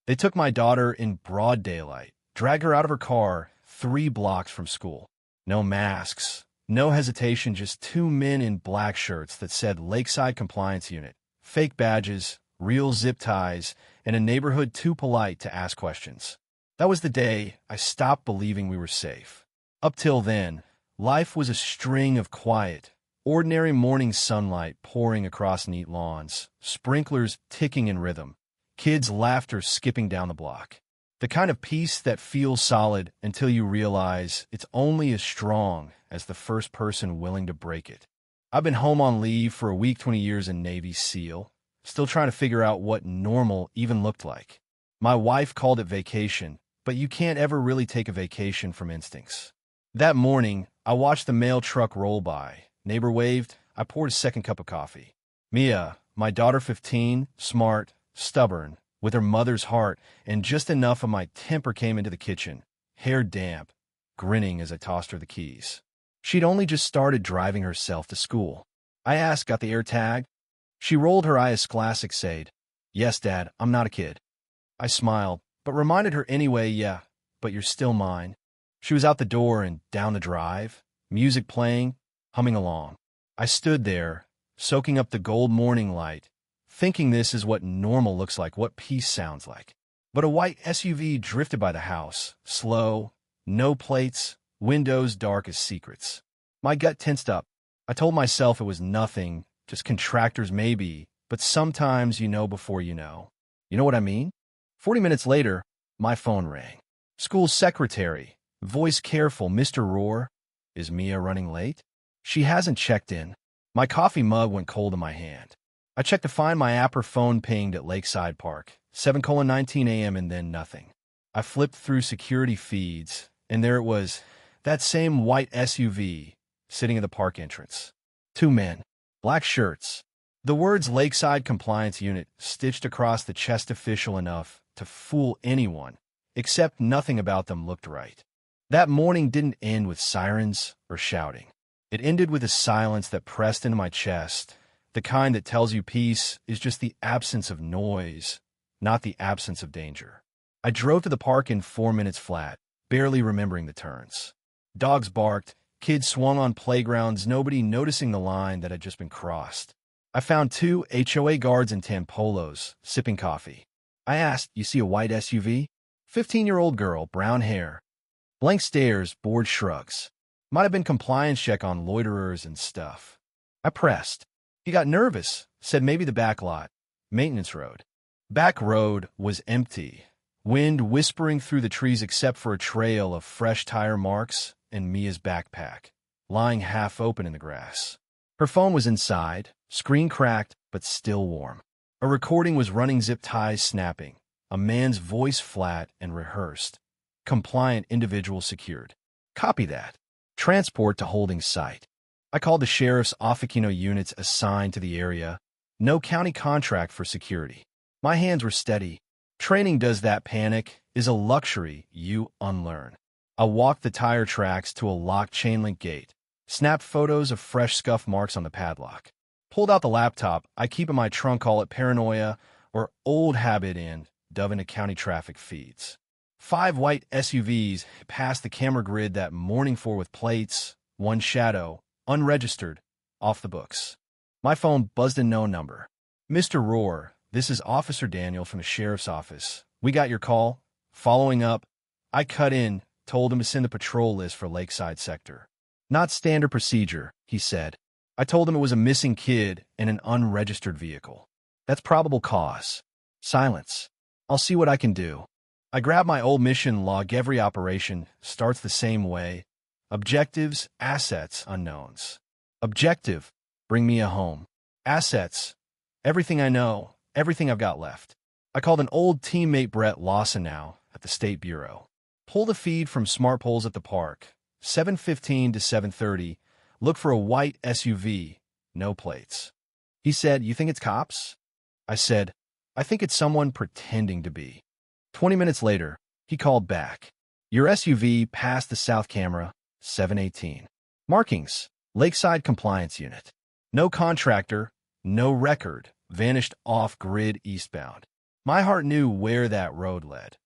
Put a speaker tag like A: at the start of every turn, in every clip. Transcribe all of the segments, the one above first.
A: They took my daughter in broad daylight, dragged her out of her car 3 blocks from school. No masks, no hesitation, just 2 men in black shirts that said Lakeside Compliance Unit, fake badges, real zip ties, and a neighborhood too polite to ask questions. That was the day I stopped believing we were safe. Up till then, life was a string of quiet, ordinary morning sunlight pouring across neat lawns, sprinklers ticking in rhythm, kids' laughter skipping down the block. The kind of peace that feels solid until you realize it's only as strong as the first person willing to break it. I've been home on leave for a week, 20 years in Navy SEAL, still trying to figure out what normal even looked like. My wife called it vacation, but you can't ever really take a vacation from instincts. That morning, I watched the mail truck roll by. Neighbor waved. I poured a second cup of coffee. Mia, my daughter 15, smart, stubborn, with her mother's heart, and just enough of my temper came into the kitchen, hair damp, grinning as I tossed her the keys. She'd only just started driving herself to school. I asked, got the air tag? She rolled her eyes classic said, "Yes, Dad, I'm not a kid." I smiled, but reminded her anyway, "Yeah, but you're still mine." She was out the door and down the drive, music playing, humming along. I stood there, soaking up the gold morning light, thinking this is what normal looks like, what peace sounds like. But a white SUV drifted by the house, slow, no plates, windows dark as secrets. My gut tensed up. I told myself it was nothing, just contractors maybe, but sometimes you know before you know. You know what I mean? 40 minutes later, my phone rang. School secretary, voice careful, "Mr. Rohr, is Mia running late?" She hasn't checked in. My coffee mug went cold in my hand. I checked to find my app. Her phone pinged at Lakeside Park, 7:19 a.m. and then nothing. I flipped through security feeds, and there it was, that same white SUV, sitting at the park entrance. 2 men, black shirts. The words Lakeside Compliance Unit stitched across the chest, official enough to fool anyone, except nothing about them looked right. That morning didn't end with sirens or shouting. It ended with a silence that pressed into my chest, the kind that tells you peace is just the absence of noise, not the absence of danger. I drove to the park in 4 minutes flat, barely remembering the turns. Dogs barked, kids swung on playgrounds, nobody noticing the line that had just been crossed. I found 2 HOA guards in tan polos, sipping coffee. I asked, "You see a white SUV?" 15-year-old girl, brown hair. Blank stares, bored shrugs. Might have been compliance check on loiterers and stuff. I pressed. He got nervous, said maybe the back lot. Maintenance road. Back road was empty. Wind whispering through the trees except for a trail of fresh tire marks and Mia's backpack, lying half open in the grass. Her phone was inside, screen cracked but still warm. A recording was running, zip ties snapping, a man's voice flat and rehearsed. Compliant individual secured. Copy that. Transport to holding site. I called the sheriff's office, units assigned to the area. No county contract for security. My hands were steady. Training does that. Panic is a luxury you unlearn. I walked the tire tracks to a locked chain-link gate, snapped photos of fresh scuff marks on the padlock, pulled out the laptop I keep in my trunk, call it paranoia or old habit, and dove into county traffic feeds. 5 white SUVs passed the camera grid that morning, 4 with plates, 1 shadow, unregistered, off the books. My phone buzzed a known number. "Mr. Rohr, this is Officer Daniel from the sheriff's office. We got your call." Following up, I cut in, told him to send the patrol list for Lakeside sector. "Not standard procedure," he said. I told him it was a missing kid and an unregistered vehicle. "That's probable cause." Silence. "I'll see what I can do." I grabbed my old mission log. Every operation starts the same way. Objectives, assets, unknowns. Objective, bring me a home. Assets, everything I know, everything I've got left. I called an old teammate, Brett Lawson, now at the State Bureau. Pull the feed from smart poles at the park. 7:15 to 7:30. Look for a white SUV, no plates. He said, "You think it's cops?" I said, "I think it's someone pretending to be." 20 minutes later, he called back. "Your SUV passed the south camera, 7:18. Markings, Lakeside Compliance Unit. No contractor, no record, vanished off-grid eastbound." My heart knew where that road led.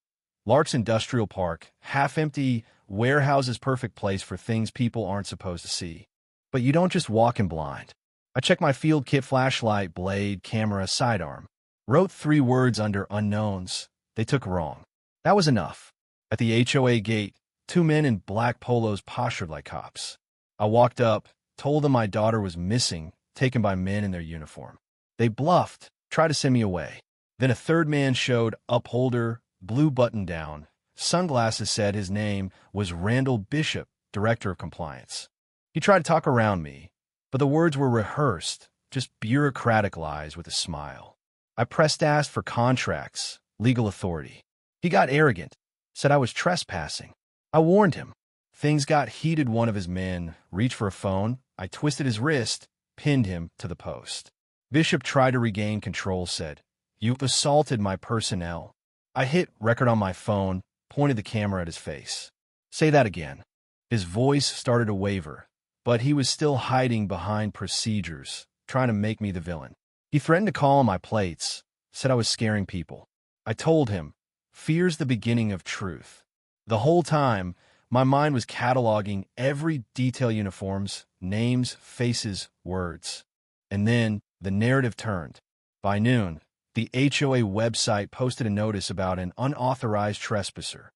A: Lark's Industrial Park, half-empty, warehouses, perfect place for things people aren't supposed to see. But you don't just walk in blind. I checked my field kit: flashlight, blade, camera, sidearm. Wrote 3 words under unknowns. They took wrong. That was enough. At the HOA gate, 2 men in black polos postured like cops. I walked up, told them my daughter was missing, taken by men in their uniform. They bluffed, tried to send me away. Then a third man showed, upholder, blue button down, sunglasses, said his name was Randall Bishop, director of compliance. He tried to talk around me, but the words were rehearsed, just bureaucratic lies with a smile. I asked for contracts, legal authority. He got arrogant, said I was trespassing. I warned him. Things got heated. One of his men reached for a phone. I twisted his wrist, pinned him to the post. Bishop tried to regain control, said, "You've assaulted my personnel." I hit record on my phone, pointed the camera at his face. "Say that again." His voice started to waver, but he was still hiding behind procedures, trying to make me the villain. He threatened to call on my plates, said I was scaring people. I told him, fear's the beginning of truth. The whole time, my mind was cataloging every detail: uniforms, names, faces, words. And then the narrative turned. By noon, the HOA website posted a notice about an unauthorized trespasser.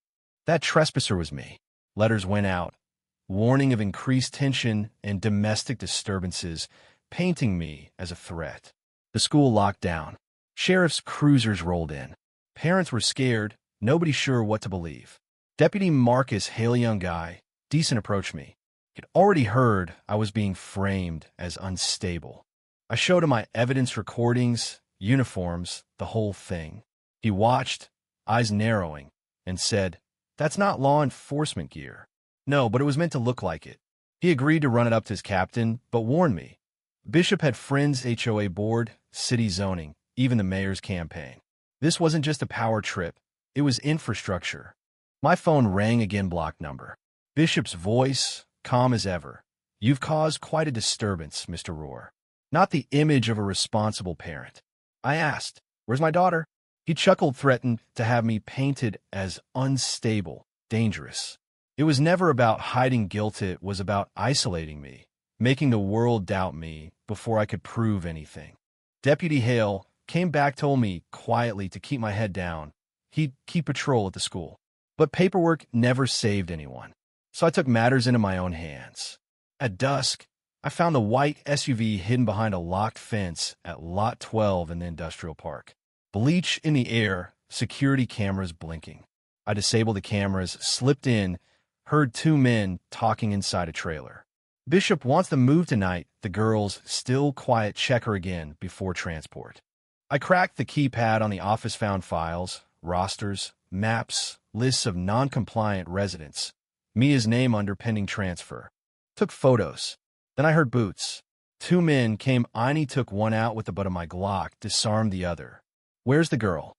A: That trespasser was me. Letters went out, warning of increased tension and domestic disturbances, painting me as a threat. The school locked down. Sheriff's cruisers rolled in. Parents were scared, nobody sure what to believe. Deputy Marcus, Hale, young guy, decent, approached me. He'd already heard I was being framed as unstable. I showed him my evidence recordings, uniforms, the whole thing. He watched, eyes narrowing, and said, "That's not law enforcement gear." No, but it was meant to look like it. He agreed to run it up to his captain, but warned me. Bishop had friends: HOA board, city zoning, even the mayor's campaign. This wasn't just a power trip, it was infrastructure. My phone rang again, block number. Bishop's voice, calm as ever. "You've caused quite a disturbance, Mr. Rohr." Not the image of a responsible parent. I asked, "Where's my daughter?" He chuckled, threatened to have me painted as unstable, dangerous. It was never about hiding guilt, it was about isolating me, making the world doubt me before I could prove anything. Deputy Hale came back, told me quietly to keep my head down. He'd keep patrol at the school. But paperwork never saved anyone, so I took matters into my own hands. At dusk, I found the white SUV hidden behind a locked fence at Lot 12 in the industrial park. Bleach in the air, security cameras blinking. I disabled the cameras, slipped in, heard 2 men talking inside a trailer. "Bishop wants to move tonight." The girls, still quiet, check her again before transport. I cracked the keypad on the office, found files, rosters, maps, lists of non-compliant residents, Mia's name under pending transfer. Took photos. Then I heard boots. 2 men came. Einie took one out with the butt of my Glock, disarmed the other. "Where's the girl?"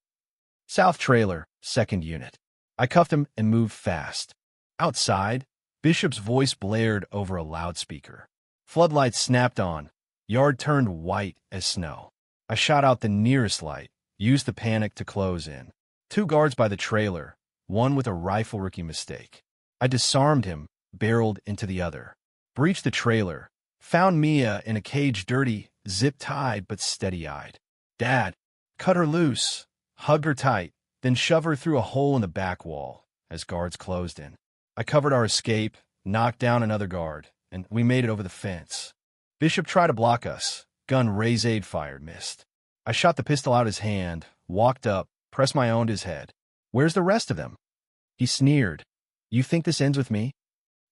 A: "South trailer, 2nd unit." I cuffed him and moved fast. Outside, Bishop's voice blared over a loudspeaker. Floodlights snapped on. Yard turned white as snow. I shot out the nearest light, used the panic to close in. 2 guards by the trailer, one with a rifle, rookie mistake. I disarmed him, barreled into the other. Breached the trailer, found Mia in a cage, dirty, zip-tied but steady-eyed. "Dad." Cut her loose, hugged her tight, then shove her through a hole in the back wall as guards closed in. I covered our escape, knocked down another guard, and we made it over the fence. Bishop tried to block us. Gun raise-aid fired, missed. I shot the pistol out his hand, walked up, pressed my own to his head. "Where's the rest of them?" He sneered. "You think this ends with me?"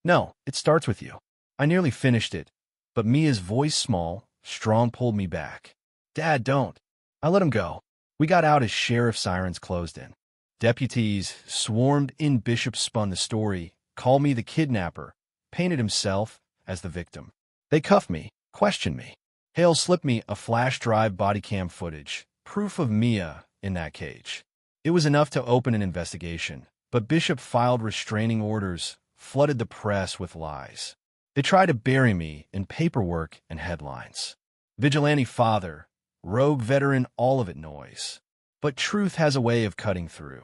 A: "No, it starts with you." I nearly finished it, but Mia's voice, small, strong, pulled me back. "Dad, don't." I let him go. We got out as sheriff sirens closed in. Deputies swarmed in. Bishop spun the story, called me the kidnapper, painted himself as the victim. They cuffed me, questioned me. Hale slipped me a flash drive body cam footage, proof of Mia in that cage. It was enough to open an investigation, but Bishop filed restraining orders, flooded the press with lies. They tried to bury me in paperwork and headlines. Vigilante father, rogue veteran, all of it noise. But truth has a way of cutting through.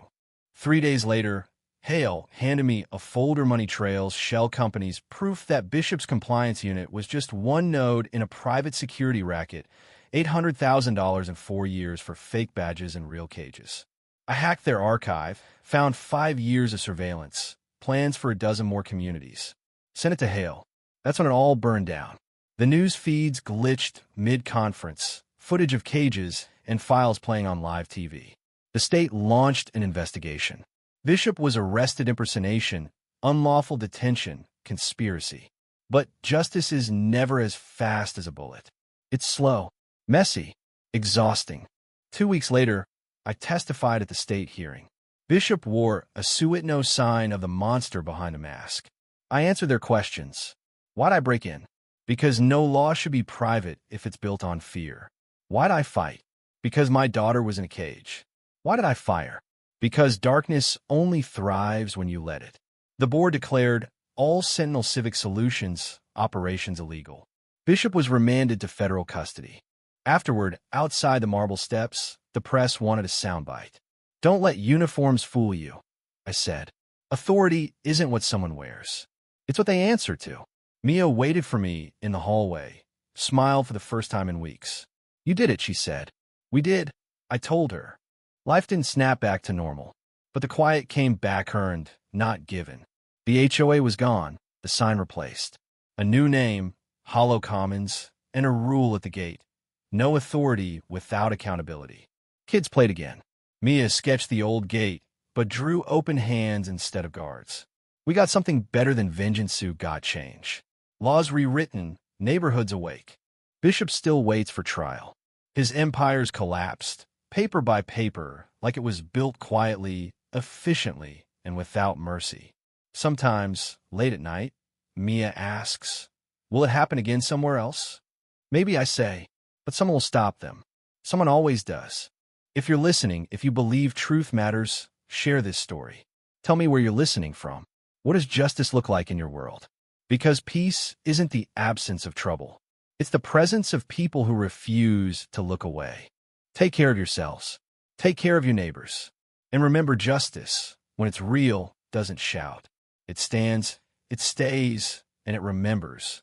A: 3 days later, Hale handed me a folder money trails shell company's proof that Bishop's compliance unit was just one node in a private security racket, $800,000 in 4 years for fake badges and real cages. I hacked their archive, found 5 years of surveillance, plans for a dozen more communities. Sent it to Hale. That's when it all burned down. The news feeds glitched mid-conference, footage of cages and files playing on live TV. The state launched an investigation. Bishop was arrested impersonation, unlawful detention, conspiracy. But justice is never as fast as a bullet. It's slow, messy, exhausting. 2 weeks later, I testified at the state hearing. Bishop wore a suit-no sign of the monster behind a mask. I answered their questions. Why'd I break in? Because no law should be private if it's built on fear. Why'd I fight? Because my daughter was in a cage. Why did I fire? Because darkness only thrives when you let it. The board declared all Sentinel Civic Solutions operations illegal. Bishop was remanded to federal custody. Afterward, outside the marble steps, the press wanted a soundbite. Don't let uniforms fool you, I said. Authority isn't what someone wears. It's what they answer to. Mia waited for me in the hallway, smiled for the first time in weeks. You did it, she said. We did, I told her. Life didn't snap back to normal, but the quiet came back earned, not given. The HOA was gone, the sign replaced. A new name, Hollow Commons, and a rule at the gate. No authority without accountability. Kids played again. Mia sketched the old gate, but drew open hands instead of guards. We got something better than vengeance who got change. Laws rewritten, neighborhoods awake. Bishop still waits for trial. His empires collapsed, paper by paper, like it was built quietly, efficiently, and without mercy. Sometimes, late at night, Mia asks, will it happen again somewhere else? Maybe, I say, but someone will stop them. Someone always does. If you're listening, if you believe truth matters, share this story. Tell me where you're listening from. What does justice look like in your world? Because peace isn't the absence of trouble. It's the presence of people who refuse to look away. Take care of yourselves. Take care of your neighbors. And remember, justice, when it's real, doesn't shout. It stands, it stays, and it remembers.